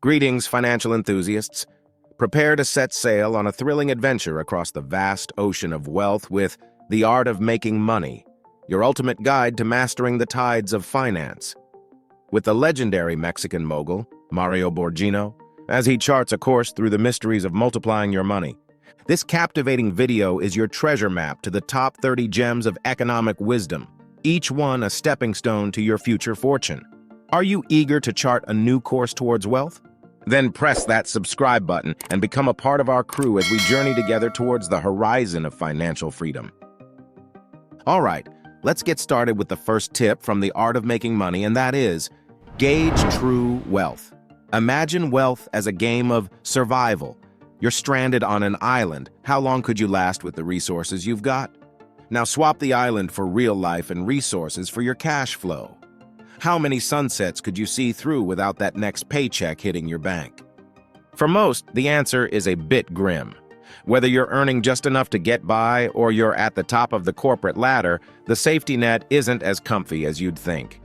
Greetings, financial enthusiasts. Prepare to set sail on a thrilling adventure across the vast ocean of wealth with The Art of Making Money, your ultimate guide to mastering the tides of finance. With the legendary Mexican mogul, Mario Borghino, as he charts a course through the mysteries of multiplying your money. This captivating video is your treasure map to the top 30 gems of economic wisdom, each one a stepping stone to your future fortune. Are you eager to chart a new course towards wealth? Then press that subscribe button and become a part of our crew as we journey together towards the horizon of financial freedom. All right, let's get started with the first tip from The Art of Making Money, and that is, gauge true wealth. Imagine wealth as a game of survival. You're stranded on an island. How long could you last with the resources you've got? Now swap the island for real life and resources for your cash flow. How many sunsets could you see through without that next paycheck hitting your bank? For most, the answer is a bit grim. Whether you're earning just enough to get by or you're at the top of the corporate ladder, the safety net isn't as comfy as you'd think.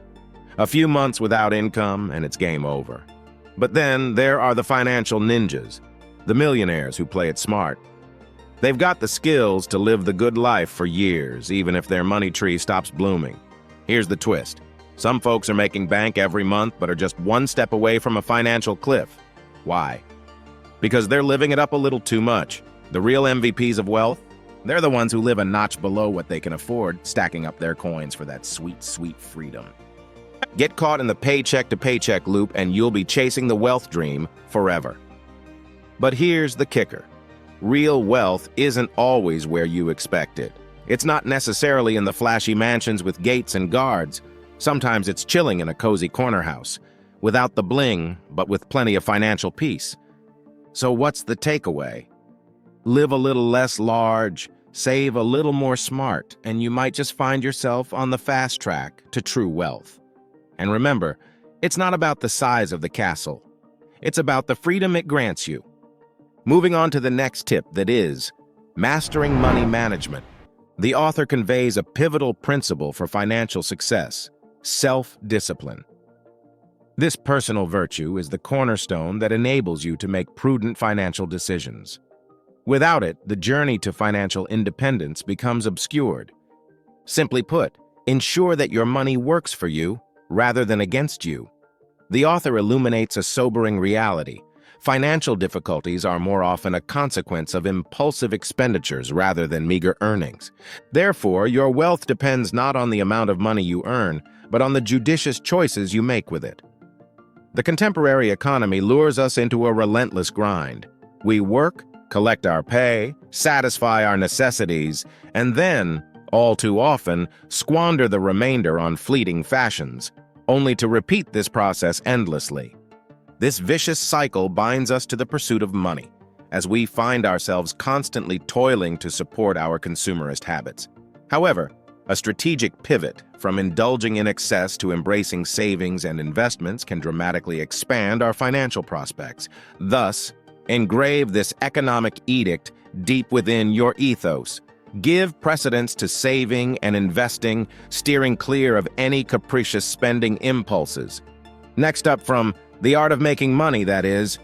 A few months without income and it's game over. But then there are the financial ninjas, the millionaires who play it smart. They've got the skills to live the good life for years, even if their money tree stops blooming. Here's the twist. Some folks are making bank every month but are just one step away from a financial cliff. Why? Because they're living it up a little too much. The real MVPs of wealth? They're the ones who live a notch below what they can afford, stacking up their coins for that sweet, sweet freedom. Get caught in the paycheck-to-paycheck loop and you'll be chasing the wealth dream forever. But here's the kicker. Real wealth isn't always where you expect it. It's not necessarily in the flashy mansions with gates and guards. Sometimes it's chilling in a cozy corner house, without the bling, but with plenty of financial peace. So what's the takeaway? Live a little less large, save a little more smart, and you might just find yourself on the fast track to true wealth. And remember, it's not about the size of the castle. It's about the freedom it grants you. Moving on to the next tip, that is, mastering money management. The author conveys a pivotal principle for financial success: self-discipline. This personal virtue is the cornerstone that enables you to make prudent financial decisions. Without it, the journey to financial independence becomes obscured. Simply put, ensure that your money works for you rather than against you. The author illuminates a sobering reality. Financial difficulties are more often a consequence of impulsive expenditures rather than meager earnings. Therefore, your wealth depends not on the amount of money you earn, but on the judicious choices you make with it. The contemporary economy lures us into a relentless grind. We work, collect our pay, satisfy our necessities, and then, all too often, squander the remainder on fleeting fashions, only to repeat this process endlessly. This vicious cycle binds us to the pursuit of money, as we find ourselves constantly toiling to support our consumerist habits. However, a strategic pivot from indulging in excess to embracing savings and investments can dramatically expand our financial prospects. Thus, engrave this economic edict deep within your ethos. Give precedence to saving and investing, steering clear of any capricious spending impulses. Next up from The Art of Making Money, that is,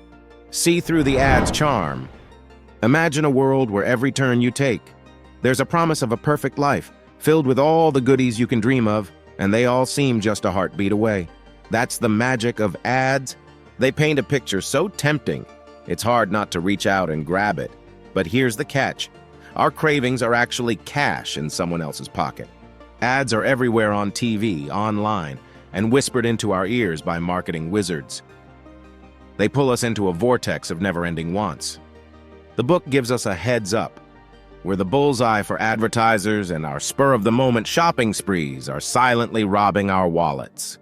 see through the ad's charm. Imagine a world where every turn you take, there's a promise of a perfect life, filled with all the goodies you can dream of, and they all seem just a heartbeat away. That's the magic of ads. They paint a picture so tempting, it's hard not to reach out and grab it. But here's the catch. Our cravings are actually cash in someone else's pocket. Ads are everywhere on TV, online, and whispered into our ears by marketing wizards. They pull us into a vortex of never-ending wants. The book gives us a heads up. We're the bullseye for advertisers, and our spur-of-the-moment shopping sprees are silently robbing our wallets.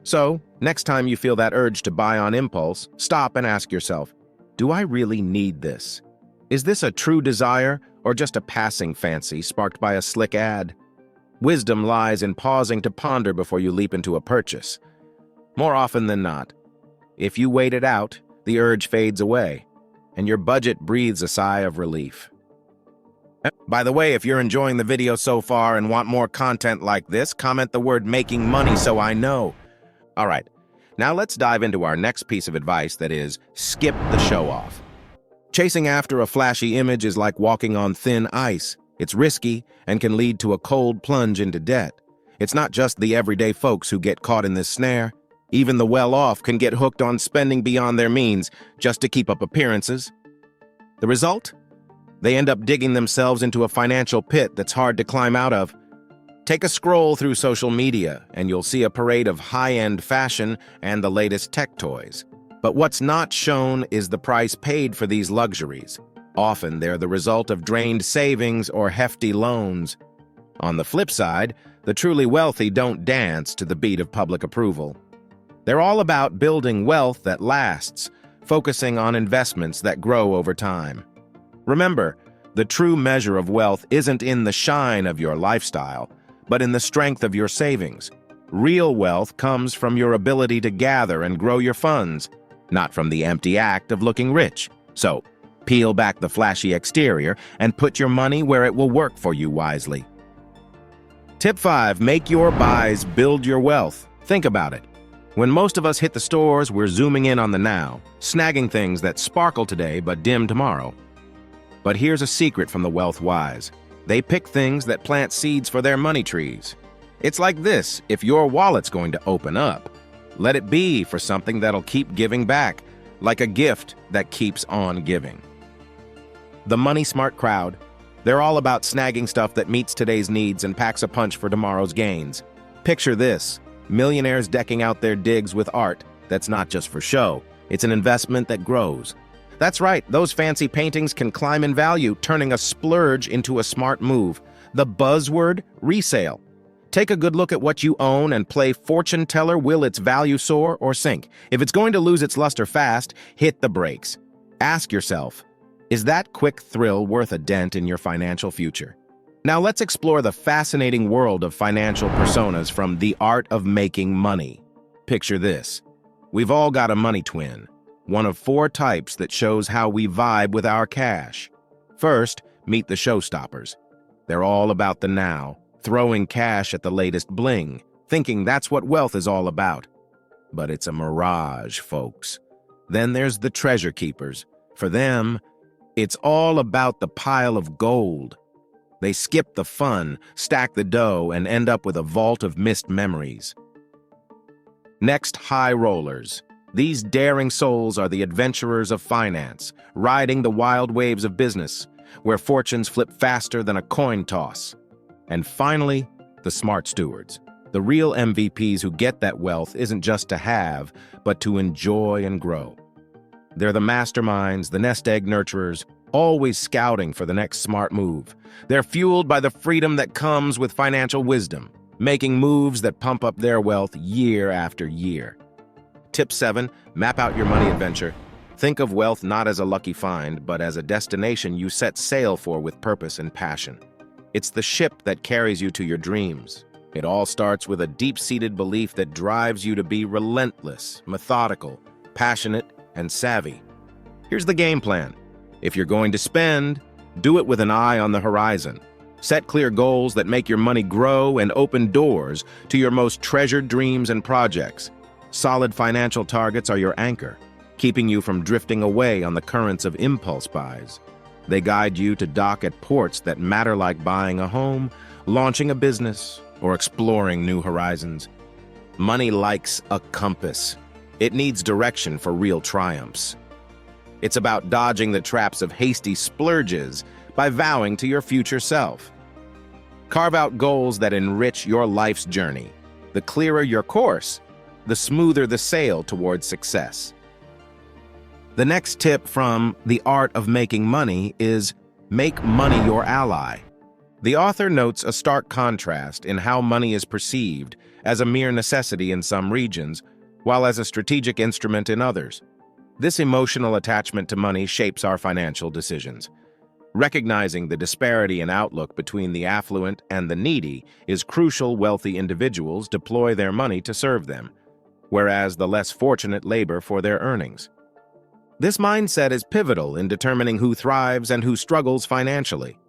So, next time you feel that urge to buy on impulse, stop and ask yourself, do I really need this? Is this a true desire or just a passing fancy sparked by a slick ad? Wisdom lies in pausing to ponder before you leap into a purchase. More often than not, if you wait it out, the urge fades away, and your budget breathes a sigh of relief. By the way, if you're enjoying the video so far and want more content like this, comment the word "making money" so I know. All right, Now let's dive into our next piece of advice, that is, skip the show-off. Chasing after a flashy image is like walking on thin ice. It's risky and can lead to a cold plunge into debt. It's not just the everyday folks who get caught in this snare. Even the well-off can get hooked on spending beyond their means just to keep up appearances. The result? They end up digging themselves into a financial pit that's hard to climb out of. Take a scroll through social media, and you'll see a parade of high-end fashion and the latest tech toys. But what's not shown is the price paid for these luxuries. Often, they're the result of drained savings or hefty loans. On the flip side, the truly wealthy don't dance to the beat of public approval. They're all about building wealth that lasts, focusing on investments that grow over time. Remember, the true measure of wealth isn't in the shine of your lifestyle, but in the strength of your savings. Real wealth comes from your ability to gather and grow your funds, not from the empty act of looking rich. So, peel back the flashy exterior and put your money where it will work for you wisely. Tip 5. Make your buys build your wealth. Think about it. When most of us hit the stores, we're zooming in on the now, snagging things that sparkle today but dim tomorrow. But here's a secret from the wealth wise. They pick things that plant seeds for their money trees. It's like this: if your wallet's going to open up, let it be for something that'll keep giving back, like a gift that keeps on giving. The money-smart crowd. They're all about snagging stuff that meets today's needs and packs a punch for tomorrow's gains. Picture this: millionaires decking out their digs with art that's not just for show. It's an investment that grows. That's right, those fancy paintings can climb in value, turning a splurge into a smart move. The buzzword: resale. Take a good look at what you own and play fortune teller. Will its value soar or sink? If it's going to lose its luster fast, hit the brakes. Ask yourself, is that quick thrill worth a dent in your financial future? Now let's explore the fascinating world of financial personas from The Art of Making Money. Picture this. We've all got a money twin, one of 4 types that shows how we vibe with our cash. First, meet the showstoppers. They're all about the now, throwing cash at the latest bling, thinking that's what wealth is all about. But it's a mirage, folks. Then there's the treasure keepers. For them, it's all about the pile of gold. They skip the fun, stack the dough, and end up with a vault of missed memories. Next, high rollers. These daring souls are the adventurers of finance, riding the wild waves of business, where fortunes flip faster than a coin toss. And finally, the smart stewards. The real MVPs who get that wealth isn't just to have, but to enjoy and grow. They're the masterminds, the nest egg nurturers, always scouting for the next smart move. They're fueled by the freedom that comes with financial wisdom, making moves that pump up their wealth year after year. Tip 7. Map out your money adventure. Think of wealth not as a lucky find, but as a destination you set sail for with purpose and passion. It's the ship that carries you to your dreams. It all starts with a deep-seated belief that drives you to be relentless, methodical, passionate, and savvy. Here's the game plan. If you're going to spend, do it with an eye on the horizon. Set clear goals that make your money grow and open doors to your most treasured dreams and projects. Solid financial targets are your anchor, keeping you from drifting away on the currents of impulse buys. They guide you to dock at ports that matter, like buying a home, launching a business, or exploring new horizons. Money likes a compass. It needs direction for real triumphs. It's about dodging the traps of hasty splurges by vowing to your future self. Carve out goals that enrich your life's journey. The clearer your course, the smoother the sail towards success. The next tip from The Art of Making Money is make money your ally. The author notes a stark contrast in how money is perceived as a mere necessity in some regions, while as a strategic instrument in others. This emotional attachment to money shapes our financial decisions. Recognizing the disparity in outlook between the affluent and the needy is crucial. Wealthy individuals deploy their money to serve them, whereas the less fortunate labor for their earnings. This mindset is pivotal in determining who thrives and who struggles financially.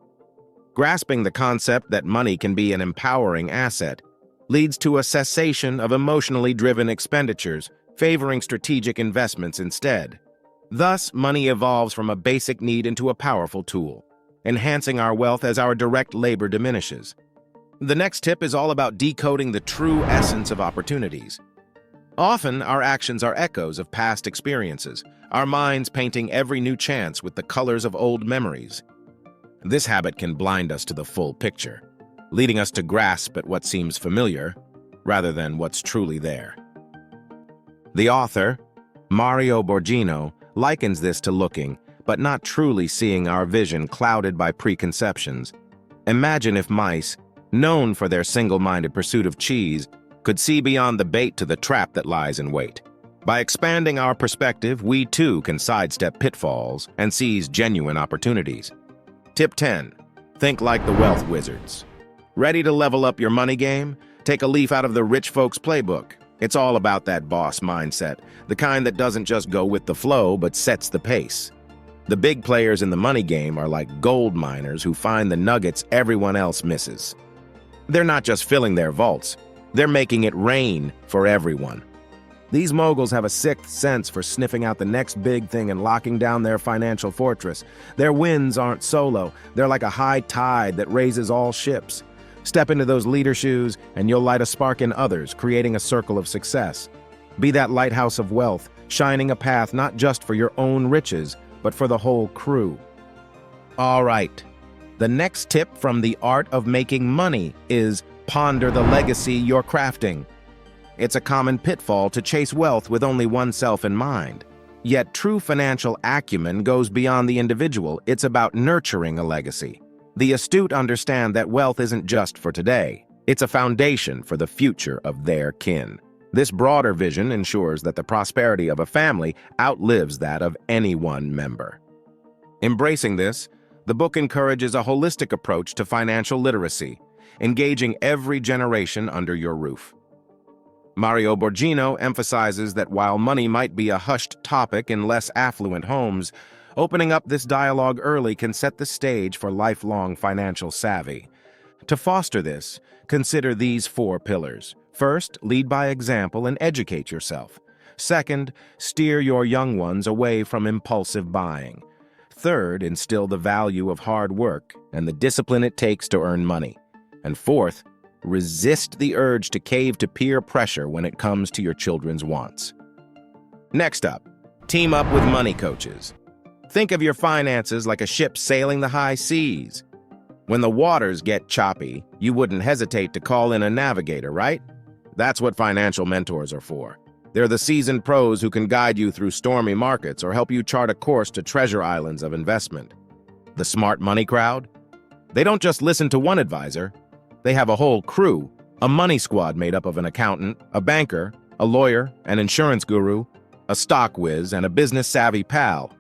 Grasping the concept that money can be an empowering asset leads to a cessation of emotionally driven expenditures, favoring strategic investments instead. Thus, money evolves from a basic need into a powerful tool, enhancing our wealth as our direct labor diminishes. The next tip is all about decoding the true essence of opportunities. Often, our actions are echoes of past experiences, our minds painting every new chance with the colors of old memories. This habit can blind us to the full picture, leading us to grasp at what seems familiar rather than what's truly there. The author, Mario Borghino, likens this to looking, but not truly seeing our vision clouded by preconceptions. Imagine if mice, known for their single-minded pursuit of cheese, could see beyond the bait to the trap that lies in wait. By expanding our perspective, we too can sidestep pitfalls and seize genuine opportunities. Tip 10. Think like the wealth wizards. Ready to level up your money game? Take a leaf out of the rich folks' playbook. It's all about that boss mindset, the kind that doesn't just go with the flow but sets the pace. The big players in the money game are like gold miners who find the nuggets everyone else misses. They're not just filling their vaults, they're making it rain for everyone. These moguls have a sixth sense for sniffing out the next big thing and locking down their financial fortress. Their wins aren't solo, they're like a high tide that raises all ships. Step into those leader shoes and you'll light a spark in others, creating a circle of success. Be that lighthouse of wealth, shining a path not just for your own riches, but for the whole crew. All right, the next tip from the art of making money is ponder the legacy you're crafting. It's a common pitfall to chase wealth with only oneself in mind. Yet true financial acumen goes beyond the individual. It's about nurturing a legacy. The astute understand that wealth isn't just for today. It's a foundation for the future of their kin. This broader vision ensures that the prosperity of a family outlives that of any one member. Embracing this, the book encourages a holistic approach to financial literacy, engaging every generation under your roof. Mario Borghino emphasizes that while money might be a hushed topic in less affluent homes, opening up this dialogue early can set the stage for lifelong financial savvy. To foster this, consider these 4 pillars. First, lead by example and educate yourself. Second, steer your young ones away from impulsive buying. Third, instill the value of hard work and the discipline it takes to earn money. And fourth, resist the urge to cave to peer pressure when it comes to your children's wants. Next up, team up with money coaches. Think of your finances like a ship sailing the high seas. When the waters get choppy, you wouldn't hesitate to call in a navigator, right? That's what financial mentors are for. They're the seasoned pros who can guide you through stormy markets or help you chart a course to treasure islands of investment. The smart money crowd? They don't just listen to one advisor. They have a whole crew, a money squad made up of an accountant, a banker, a lawyer, an insurance guru, a stock whiz, and a business-savvy pal.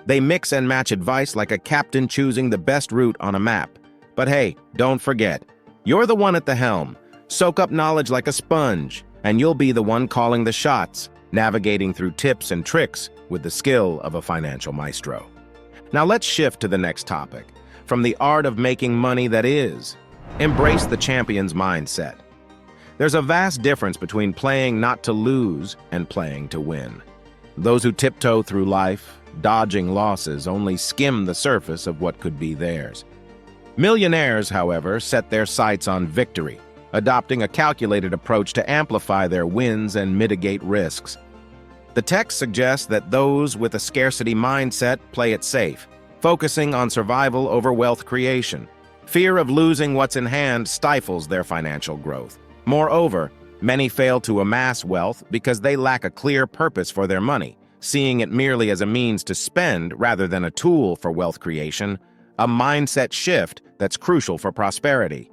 They mix and match advice like a captain choosing the best route on a map. But hey, don't forget, you're the one at the helm. Soak up knowledge like a sponge, and you'll be the one calling the shots, navigating through tips and tricks with the skill of a financial maestro. Now let's shift to the next topic, from the art of making money that is. Embrace the champion's mindset. There's a vast difference between playing not to lose and playing to win. Those who tiptoe through life, dodging losses, only skim the surface of what could be theirs. Millionaires, however, set their sights on victory, adopting a calculated approach to amplify their wins and mitigate risks. The text suggests that those with a scarcity mindset play it safe, focusing on survival over wealth creation. Fear of losing what's in hand stifles their financial growth. Moreover, many fail to amass wealth because they lack a clear purpose for their money, seeing it merely as a means to spend rather than a tool for wealth creation, a mindset shift that's crucial for prosperity.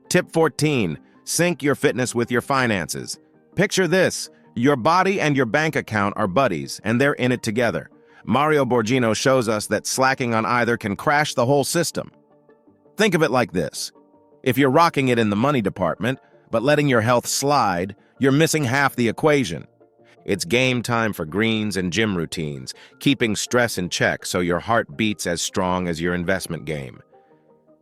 Tip 14. Sync your fitness with your finances. Picture this. Your body and your bank account are buddies, and they're in it together. Mario Borghino shows us that slacking on either can crash the whole system. Think of it like this. If you're rocking it in the money department, but letting your health slide, you're missing half the equation. It's game time for greens and gym routines, keeping stress in check so your heart beats as strong as your investment game.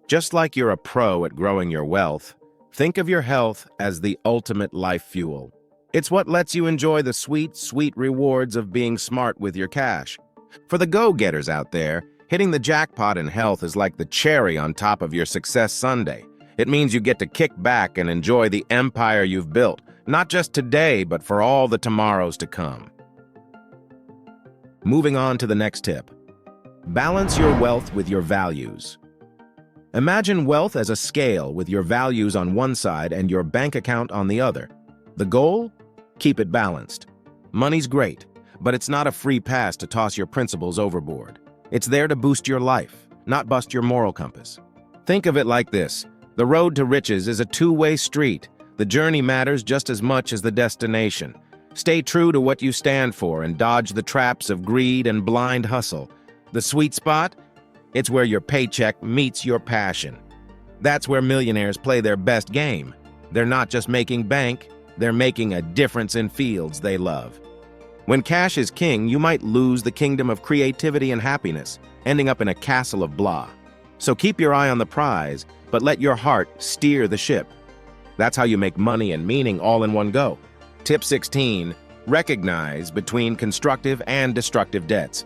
Just like you're a pro at growing your wealth, think of your health as the ultimate life fuel. It's what lets you enjoy the sweet, sweet rewards of being smart with your cash. For the go-getters out there, hitting the jackpot in health is like the cherry on top of your success sundae. It means you get to kick back and enjoy the empire you've built, not just today, but for all the tomorrows to come. Moving on to the next tip. Balance your wealth with your values. Imagine wealth as a scale with your values on one side and your bank account on the other. The goal? Keep it balanced. Money's great, but it's not a free pass to toss your principles overboard. It's there to boost your life, not bust your moral compass. Think of it like this. The road to riches is a two-way street. The journey matters just as much as the destination. Stay true to what you stand for and dodge the traps of greed and blind hustle. The sweet spot? It's where your paycheck meets your passion. That's where millionaires play their best game. They're not just making bank, they're making a difference in fields they love. When cash is king, you might lose the kingdom of creativity and happiness, ending up in a castle of blah. So keep your eye on the prize, but let your heart steer the ship. That's how you make money and meaning all in one go. Tip 16. Recognize between constructive and destructive debts.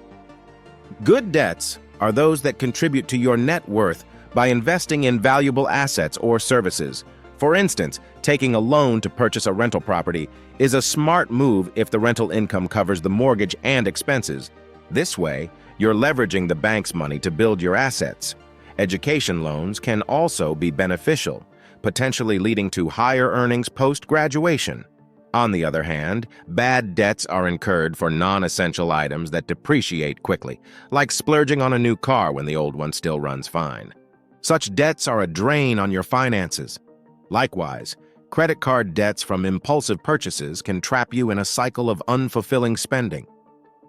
Good debts are those that contribute to your net worth by investing in valuable assets or services. For instance, taking a loan to purchase a rental property is a smart move if the rental income covers the mortgage and expenses. This way, you're leveraging the bank's money to build your assets. Education loans can also be beneficial, potentially leading to higher earnings post-graduation. On the other hand, bad debts are incurred for non-essential items that depreciate quickly, like splurging on a new car when the old one still runs fine. Such debts are a drain on your finances. Likewise, credit card debts from impulsive purchases can trap you in a cycle of unfulfilling spending.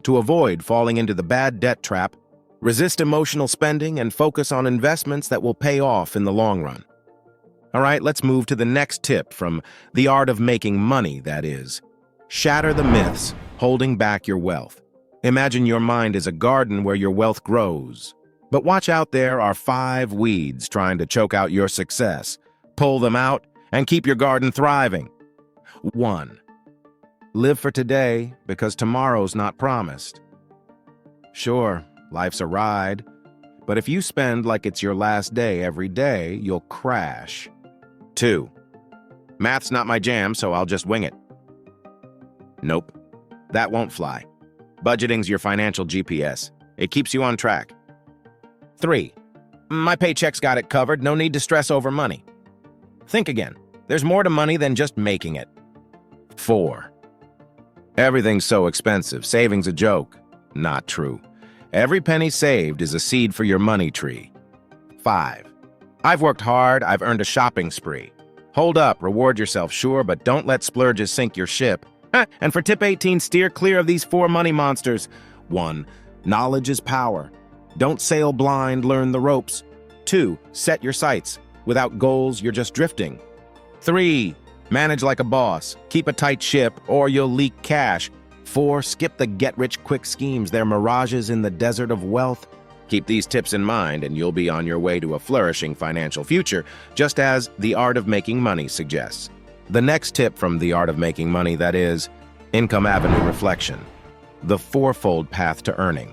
To avoid falling into the bad debt trap, resist emotional spending and focus on investments that will pay off in the long run. All right, let's move to the next tip from The Art of Making Money, that is. Shatter the myths holding back your wealth. Imagine your mind is a garden where your wealth grows. But watch out, there are 5 weeds trying to choke out your success. Pull them out and keep your garden thriving. 1. Live for today because tomorrow's not promised. Sure, life's a ride, but if you spend like it's your last day every day, you'll crash. 2. Math's not my jam, so I'll just wing it. Nope, that won't fly. Budgeting's your financial GPS. It keeps you on track. 3. My paycheck's got it covered, no need to stress over money. Think again. There's more to money than just making it. 4. Everything's so expensive, saving's a joke. Not true. Every penny saved is a seed for your money tree. 5. I've worked hard, I've earned a shopping spree. Hold up, reward yourself, sure, but don't let splurges sink your ship. And for tip 18, steer clear of these 4 money monsters. 1. Knowledge is power. Don't sail blind, learn the ropes. 2. Set your sights. Without goals, you're just drifting. 3. Manage like a boss. Keep a tight ship, or you'll leak cash. 4. Skip the get-rich-quick schemes. They're mirages in the desert of wealth. Keep these tips in mind, and you'll be on your way to a flourishing financial future, just as The Art of Making Money suggests. The next tip from The Art of Making Money, that is, Income Avenue Reflection. The fourfold path to earning.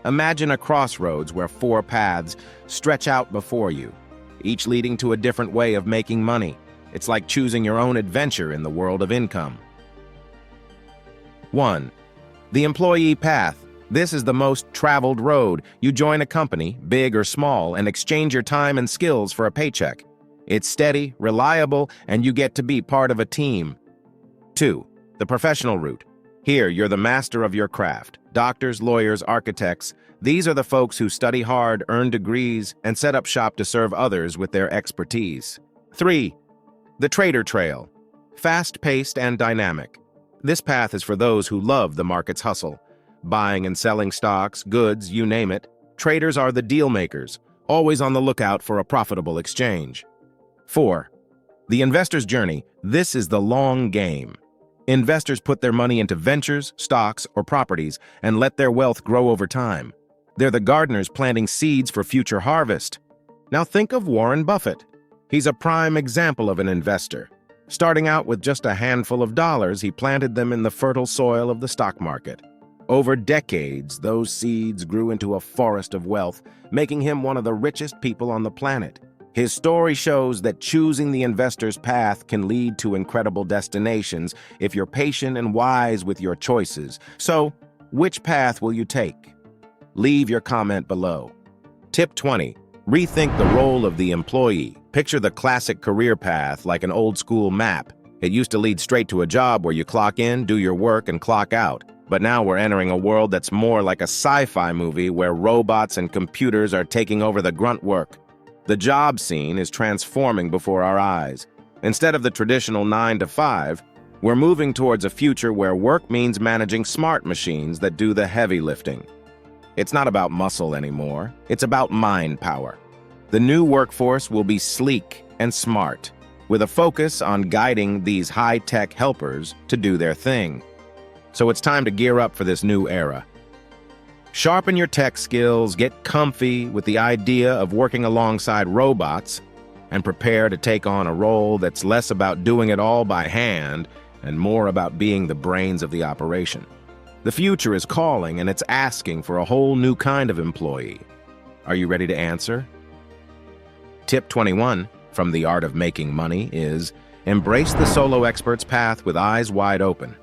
Imagine a crossroads where 4 paths stretch out before you, each leading to a different way of making money. It's like choosing your own adventure in the world of income. 1. The employee path. This is the most traveled road. You join a company, big or small, and exchange your time and skills for a paycheck. It's steady, reliable, and you get to be part of a team. 2. The professional route. Here, you're the master of your craft. Doctors, lawyers, architects, these are the folks who study hard, earn degrees, and set up shop to serve others with their expertise. 3. The trader trail. Fast-paced and dynamic. This path is for those who love the market's hustle. Buying and selling stocks, goods, you name it. Traders are the deal makers, always on the lookout for a profitable exchange. 4. The investor's journey. This is the long game. Investors put their money into ventures, stocks, or properties and let their wealth grow over time. They're the gardeners planting seeds for future harvest. Now think of Warren Buffett. He's a prime example of an investor. Starting out with just a handful of dollars, he planted them in the fertile soil of the stock market. Over decades, those seeds grew into a forest of wealth, making him one of the richest people on the planet. His story shows that choosing the investor's path can lead to incredible destinations if you're patient and wise with your choices. So, which path will you take? Leave your comment below. Tip 20. Rethink the role of the employee. Picture the classic career path like an old-school map. It used to lead straight to a job where you clock in, do your work, and clock out. But now we're entering a world that's more like a sci-fi movie where robots and computers are taking over the grunt work. The job scene is transforming before our eyes. Instead of the traditional 9 to 5, we're moving towards a future where work means managing smart machines that do the heavy lifting. It's not about muscle anymore, it's about mind power. The new workforce will be sleek and smart, with a focus on guiding these high-tech helpers to do their thing. So it's time to gear up for this new era. Sharpen your tech skills, get comfy with the idea of working alongside robots, and prepare to take on a role that's less about doing it all by hand and more about being the brains of the operation. The future is calling, and it's asking for a whole new kind of employee. Are you ready to answer? Tip 21 from The Art of Making Money is embrace the solo expert's path with eyes wide open.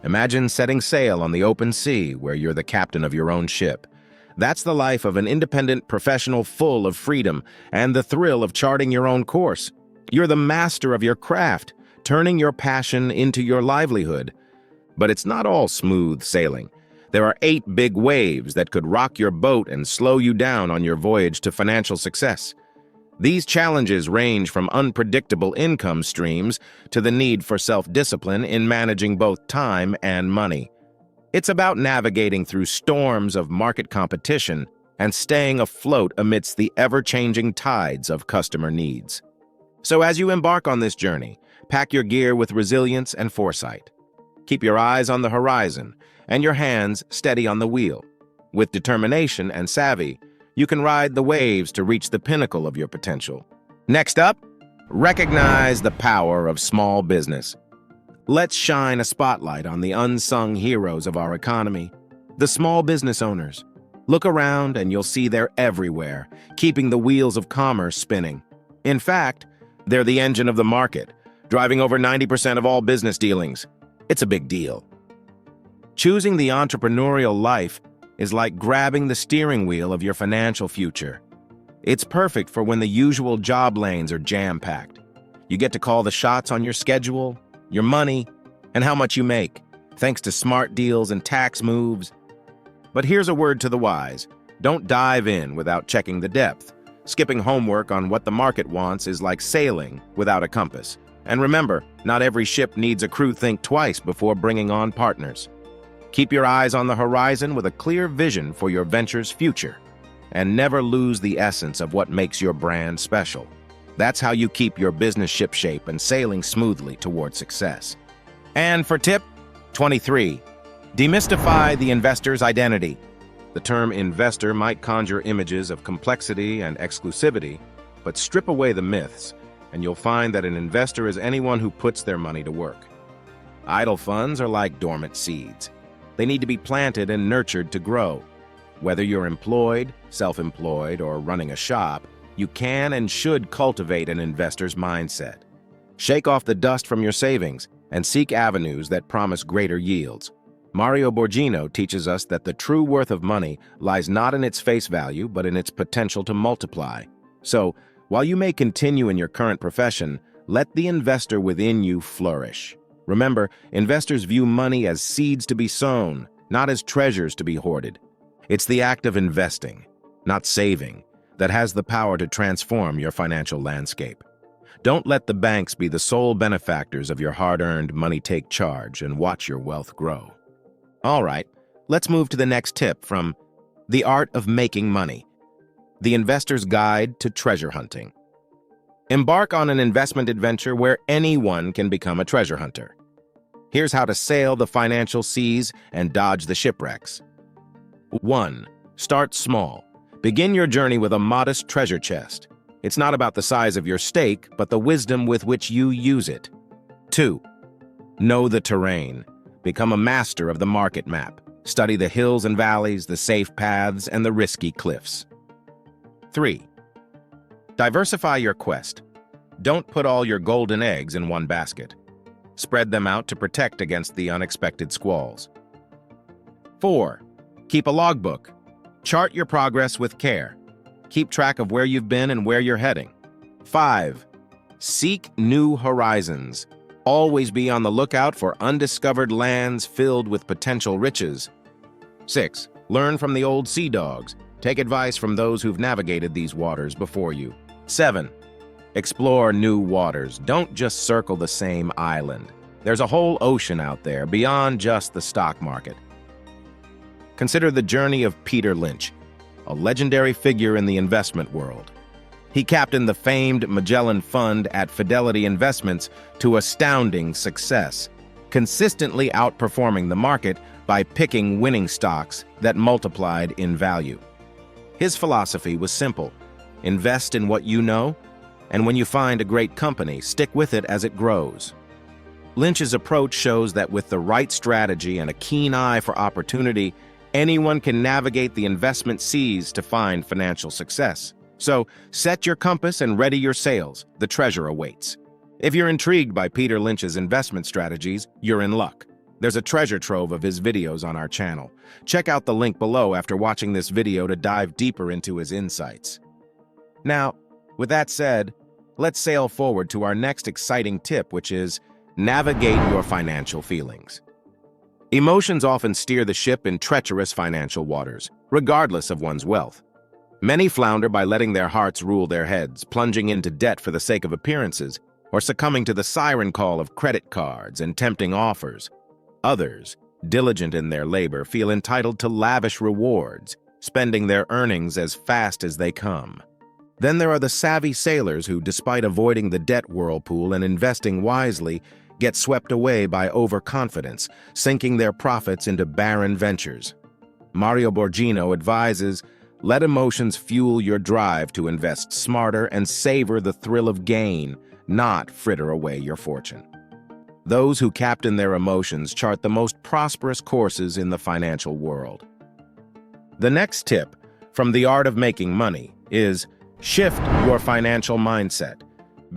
Imagine setting sail on the open sea where you're the captain of your own ship. That's the life of an independent professional full of freedom and the thrill of charting your own course. You're the master of your craft, turning your passion into your livelihood. But it's not all smooth sailing. There are 8 big waves that could rock your boat and slow you down on your voyage to financial success. These challenges range from unpredictable income streams to the need for self-discipline in managing both time and money. It's about navigating through storms of market competition and staying afloat amidst the ever-changing tides of customer needs. So as you embark on this journey, pack your gear with resilience and foresight. Keep your eyes on the horizon and your hands steady on the wheel. With determination and savvy, you can ride the waves to reach the pinnacle of your potential. Next up, recognize the power of small business. Let's shine a spotlight on the unsung heroes of our economy, the small business owners. Look around and you'll see they're everywhere, keeping the wheels of commerce spinning. In fact, they're the engine of the market, driving over 90% of all business dealings. It's a big deal. Choosing the entrepreneurial life is like grabbing the steering wheel of your financial future. It's perfect for when the usual job lanes are jam-packed. You get to call the shots on your schedule, your money, and how much you make, thanks to smart deals and tax moves. But here's a word to the wise. Don't dive in without checking the depth. Skipping homework on what the market wants is like sailing without a compass. And remember, not every ship needs a crew. Think twice before bringing on partners. Keep your eyes on the horizon with a clear vision for your venture's future, and never lose the essence of what makes your brand special. That's how you keep your business shipshape and sailing smoothly toward success. And for tip 23, demystify the investor's identity. The term investor might conjure images of complexity and exclusivity, but strip away the myths, and you'll find that an investor is anyone who puts their money to work. Idle funds are like dormant seeds. They need to be planted and nurtured to grow. Whether you're employed, self-employed, or running a shop, you can and should cultivate an investor's mindset. Shake off the dust from your savings and seek avenues that promise greater yields. Mario Borghino teaches us that the true worth of money lies not in its face value, but in its potential to multiply. So, while you may continue in your current profession, let the investor within you flourish. Remember, investors view money as seeds to be sown, not as treasures to be hoarded. It's the act of investing, not saving, that has the power to transform your financial landscape. Don't let the banks be the sole benefactors of your hard-earned money. Take charge and watch your wealth grow. All right, let's move to the next tip from The Art of Making Money, the investor's guide to treasure hunting. Embark on an investment adventure where anyone can become a treasure hunter. Here's how to sail the financial seas and dodge the shipwrecks. 1. Start small. Begin your journey with a modest treasure chest. It's not about the size of your stake, but the wisdom with which you use it. 2. Know the terrain. Become a master of the market map. Study the hills and valleys, the safe paths, and the risky cliffs. 3. Diversify your quest. Don't put all your golden eggs in one basket. Spread them out to protect against the unexpected squalls. 4. Keep a logbook. Chart your progress with care. Keep track of where you've been and where you're heading. 5. Seek new horizons. Always be on the lookout for undiscovered lands filled with potential riches. 6. Learn from the old sea dogs. Take advice from those who've navigated these waters before you. 7. Explore new waters. Don't just circle the same island. There's a whole ocean out there beyond just the stock market. Consider the journey of Peter Lynch, a legendary figure in the investment world. He captained the famed Magellan Fund at Fidelity Investments to astounding success, consistently outperforming the market by picking winning stocks that multiplied in value. His philosophy was simple: invest in what you know, and when you find a great company, stick with it as it grows. Lynch's approach shows that with the right strategy and a keen eye for opportunity, anyone can navigate the investment seas to find financial success. So, set your compass and ready your sails. The treasure awaits. If you're intrigued by Peter Lynch's investment strategies, you're in luck. There's a treasure trove of his videos on our channel. Check out the link below after watching this video to dive deeper into his insights. Now, with that said, let's sail forward to our next exciting tip, which is navigate your financial feelings. Emotions often steer the ship in treacherous financial waters, regardless of one's wealth. Many flounder by letting their hearts rule their heads, plunging into debt for the sake of appearances, or succumbing to the siren call of credit cards and tempting offers. Others, diligent in their labor, feel entitled to lavish rewards, spending their earnings as fast as they come. Then there are the savvy sailors who, despite avoiding the debt whirlpool and investing wisely, get swept away by overconfidence, sinking their profits into barren ventures. Mario Borghino advises, let emotions fuel your drive to invest smarter and savor the thrill of gain, not fritter away your fortune. Those who captain their emotions chart the most prosperous courses in the financial world. The next tip from The Art of Making Money is shift your financial mindset.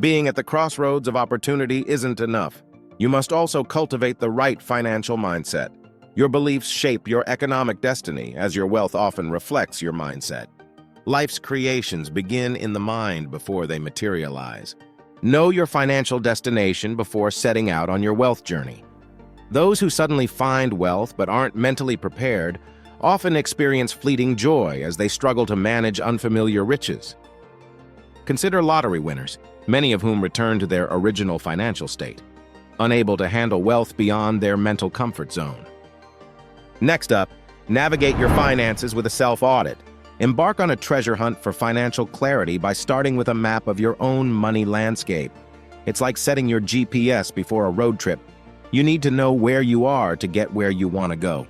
Being at the crossroads of opportunity isn't enough. You must also cultivate the right financial mindset. Your beliefs shape your economic destiny, as your wealth often reflects your mindset. Life's creations begin in the mind before they materialize. Know your financial destination before setting out on your wealth journey. Those who suddenly find wealth but aren't mentally prepared often experience fleeting joy as they struggle to manage unfamiliar riches. Consider lottery winners, many of whom return to their original financial state, unable to handle wealth beyond their mental comfort zone. Next up, navigate your finances with a self-audit. Embark on a treasure hunt for financial clarity by starting with a map of your own money landscape. It's like setting your GPS before a road trip. You need to know where you are to get where you want to go.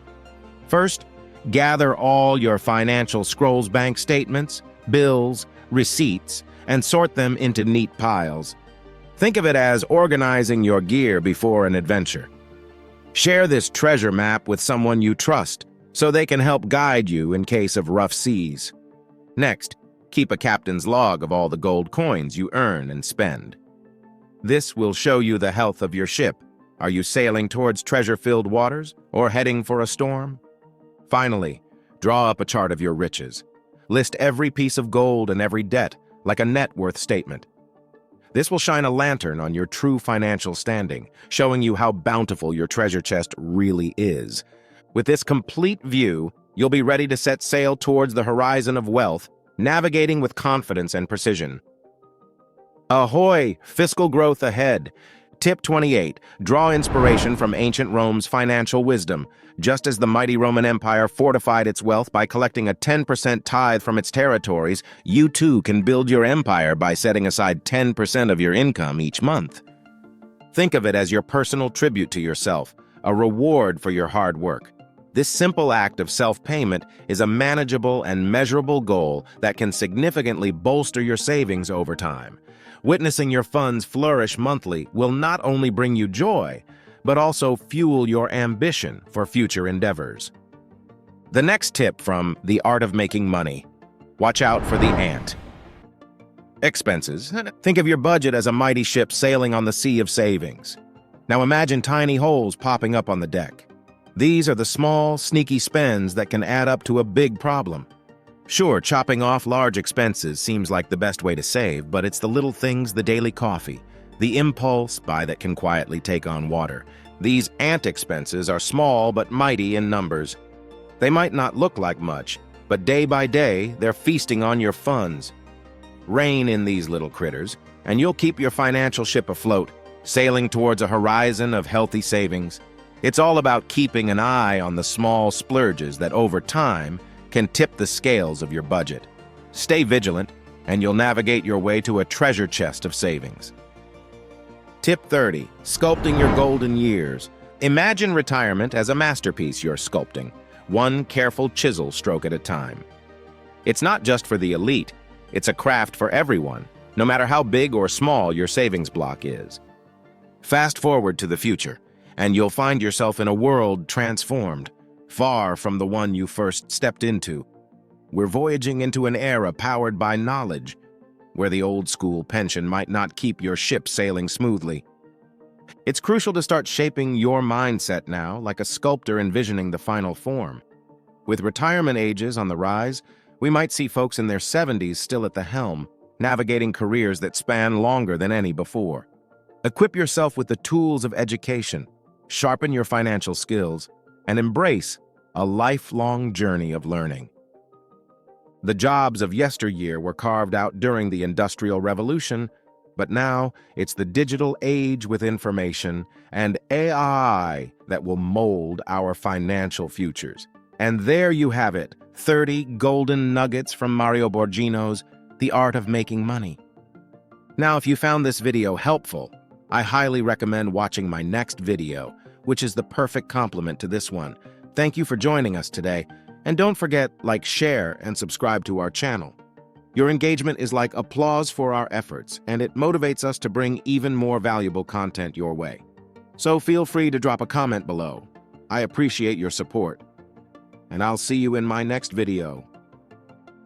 First, gather all your financial scrolls, bank statements, bills, receipts, and sort them into neat piles. Think of it as organizing your gear before an adventure. Share this treasure map with someone you trust, so they can help guide you in case of rough seas. Next, keep a captain's log of all the gold coins you earn and spend. This will show you the health of your ship. Are you sailing towards treasure-filled waters or heading for a storm? Finally, draw up a chart of your riches. List every piece of gold and every debt, like a net worth statement. This will shine a lantern on your true financial standing, showing you how bountiful your treasure chest really is. With this complete view, you'll be ready to set sail towards the horizon of wealth, navigating with confidence and precision. Ahoy! Fiscal growth ahead. Tip 28. Draw inspiration from ancient Rome's financial wisdom. Just as the mighty Roman Empire fortified its wealth by collecting a 10% tithe from its territories, you too can build your empire by setting aside 10% of your income each month. Think of it as your personal tribute to yourself, a reward for your hard work. This simple act of self-payment is a manageable and measurable goal that can significantly bolster your savings over time. Witnessing your funds flourish monthly will not only bring you joy, but also fuel your ambition for future endeavors. The next tip from The Art of Making Money: watch out for the ant. Expenses. Think of your budget as a mighty ship sailing on the sea of savings. Now imagine tiny holes popping up on the deck. These are the small, sneaky spends that can add up to a big problem. Sure, chopping off large expenses seems like the best way to save, but it's the little things, the daily coffee, the impulse buy that can quietly take on water. These ant expenses are small but mighty in numbers. They might not look like much, but day by day, they're feasting on your funds. Rein in these little critters, and you'll keep your financial ship afloat, sailing towards a horizon of healthy savings. It's all about keeping an eye on the small splurges that over time can tip the scales of your budget. Stay vigilant, and you'll navigate your way to a treasure chest of savings. Tip 30. Sculpting your golden years. Imagine retirement as a masterpiece you're sculpting, one careful chisel stroke at a time. It's not just for the elite, it's a craft for everyone, no matter how big or small your savings block is. Fast forward to the future, and you'll find yourself in a world transformed, far from the one you first stepped into. We're voyaging into an era powered by knowledge, where the old-school pension might not keep your ship sailing smoothly. It's crucial to start shaping your mindset now, like a sculptor envisioning the final form. With retirement ages on the rise, we might see folks in their 70s still at the helm, navigating careers that span longer than any before. Equip yourself with the tools of education, sharpen your financial skills, and embrace a lifelong journey of learning. The jobs of yesteryear were carved out during the Industrial Revolution, but now it's the digital age with information and AI that will mold our financial futures. And there you have it, 30 golden nuggets from Mario Borghino's The Art of Making Money. Now, if you found this video helpful, I highly recommend watching my next video, which is the perfect complement to this one. Thank you for joining us today, and don't forget, share, and subscribe to our channel. Your engagement is like applause for our efforts, and it motivates us to bring even more valuable content your way. So feel free to drop a comment below. I appreciate your support, and I'll see you in my next video.